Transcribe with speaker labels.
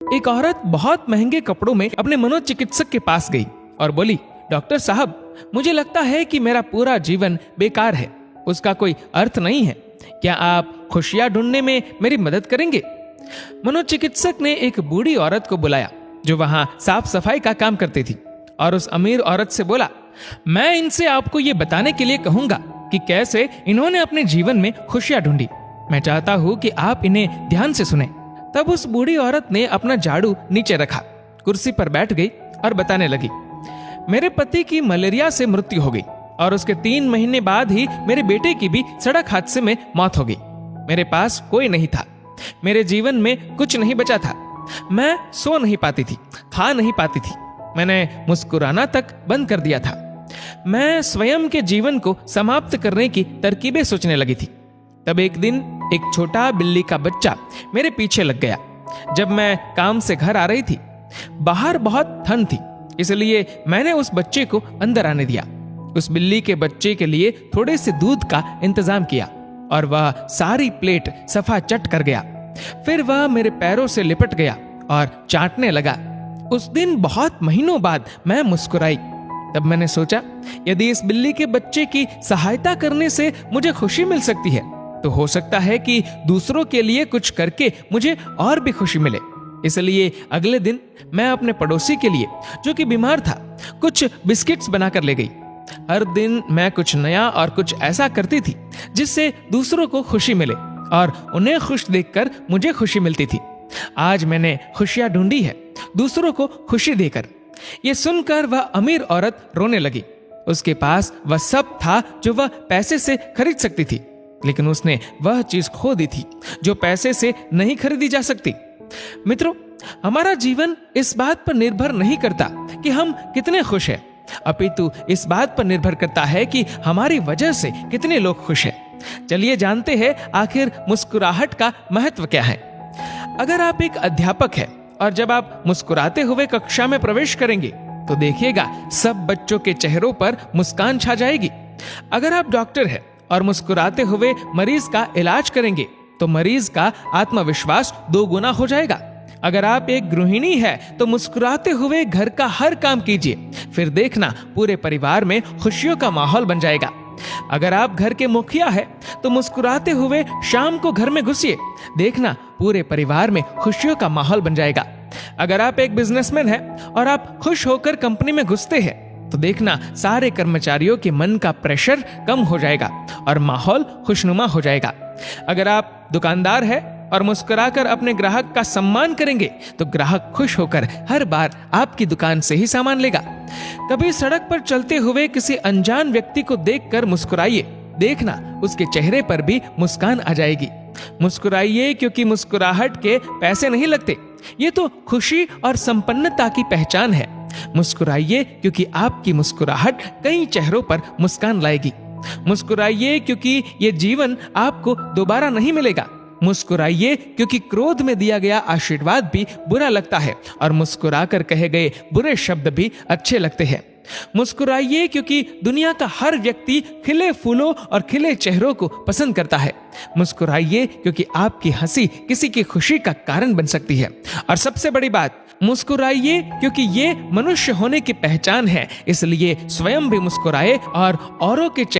Speaker 1: एक औरत बहुत महंगे कपड़ों में अपने मनोचिकित्सक के पास गई और बोली, डॉक्टर साहब, मुझे लगता है कि मेरा पूरा जीवन बेकार है, उसका कोई अर्थ नहीं है। क्या आप खुशियां ढूंढने में मेरी मदद करेंगे? मनोचिकित्सक ने एक बूढ़ी औरत को बुलाया जो वहां साफ सफाई का काम करती थी और उस अमीर औरत से बोला, मैं इनसे आपको ये बताने के लिए कहूंगा कि कैसे इन्होंने अपने जीवन में खुशियां ढूंढी। मैं चाहता हूं कि आप इन्हें ध्यान से सुने। तब उस बूढ़ी औरत ने अपना झाड़ू नीचे रखा, कुर्सी पर बैठ गई और बताने लगी, मेरे पति की मलेरिया से मृत्यु हो गई और उसके 3 महीने बाद ही मेरे बेटे की भी सड़क हादसे में मौत हो गई। मेरे पास कोई नहीं था, मेरे जीवन में कुछ नहीं बचा था। मैं सो नहीं पाती थी, खा नहीं पाती थी, मैंने मुस्कुराना तक बंद कर दिया था। मैं स्वयं के जीवन को समाप्त करने की तरकीबें सोचने लगी थी। तब एक दिन एक छोटा बिल्ली का बच्चा मेरे पीछे लग गया। जब मैं काम से घर आ रही थी, बाहर बहुत ठंड थी, इसलिए मैंने उस बच्चे को अंदर आने दिया। उस बिल्ली के बच्चे के लिए थोड़े से दूध का इंतजाम किया और वह सारी प्लेट सफा चट कर गया। फिर वह मेरे पैरों से लिपट गया और चाटने लगा। उस दिन बहुत महीनों बाद मैं मुस्कुराई। तब मैंने सोचा, यदि इस बिल्ली के बच्चे की सहायता करने से मुझे खुशी मिल सकती है, तो हो सकता है कि दूसरों के लिए कुछ करके मुझे और भी खुशी मिले। इसलिए अगले दिन मैं अपने पड़ोसी के लिए, जो कि बीमार था, कुछ बिस्किट्स बनाकर ले गई। हर दिन मैं कुछ नया और कुछ ऐसा करती थी जिससे दूसरों को खुशी मिले और उन्हें खुश देखकर मुझे खुशी मिलती थी। आज मैंने खुशियां ढूंढी है, दूसरों को खुशी देकर। यह सुनकर वह अमीर औरत रोने लगी। उसके पास वह सब था जो वह पैसे से खरीद सकती थी, लेकिन उसने वह चीज खो दी थी जो पैसे से नहीं खरीदी जा सकती। मित्रों, हमारा जीवन इस बात पर निर्भर नहीं करता कि हम कितने खुश हैं, अपितु इस बात पर निर्भर करता है कि हमारी वजह से कितने लोग खुश हैं। चलिए जानते हैं आखिर मुस्कुराहट का महत्व क्या है। अगर आप एक अध्यापक हैं और जब आप मुस्कुराते हुए कक्षा में प्रवेश करेंगे तो देखिएगा सब बच्चों के चेहरों पर मुस्कान छा जाएगी। अगर आप डॉक्टर हैं और मुस्कुराते हुए मरीज का इलाज करेंगे तो मरीज का आत्मविश्वास 2 गुना हो जाएगा। अगर आप एक गृहिणी है तो मुस्कुराते हुए घर का हर काम कीजिए, फिर देखना पूरे परिवार में खुशियों का माहौल बन जाएगा। अगर आप घर के मुखिया है तो मुस्कुराते हुए शाम को घर में घुसिए, देखना पूरे परिवार में खुशियों का माहौल बन जाएगा। अगर आप एक बिजनेसमैन है और आप खुश होकर कंपनी में घुसते हैं तो देखना सारे कर्मचारियों के मन का प्रेशर कम हो जाएगा और माहौल खुशनुमा हो जाएगा। अगर आप दुकानदार है और मुस्कुराकर अपने ग्राहक का सम्मान करेंगे तो ग्राहक खुश होकर हर बार आपकी दुकान से ही सामान लेगा। कभी सड़क पर चलते हुए किसी अनजान व्यक्ति को देखकर मुस्कुराइए, देखना उसके चेहरे पर भी मुस्कान आ जाएगी। मुस्कुराइए क्योंकि मुस्कुराहट के पैसे नहीं लगते, ये तो खुशी और संपन्नता की पहचान है। मुस्कुराइए क्योंकि आपकी मुस्कुराहट कई चेहरों पर मुस्कान लाएगी। मुस्कुराइए क्योंकि ये जीवन आपको दोबारा नहीं मिलेगा। मुस्कुराइए क्योंकि क्रोध में दिया गया आशीर्वाद भी बुरा लगता है और मुस्कुराकर कहे गए बुरे शब्द भी अच्छे लगते हैं। मुस्कुराइए क्योंकि दुनिया का हर व्यक्ति खिले फूलों और खिले चेहरों को पसंद करता है। मुस्कुराइए क्योंकि आपकी हंसी किसी की खुशी का कारण बन सकती है। और सबसे बड़ी बात, मुस्कुराइए क्योंकि ये मनुष्य होने की पहचान है, इसलिए स्वयं भी मुस्कुराए और औरों के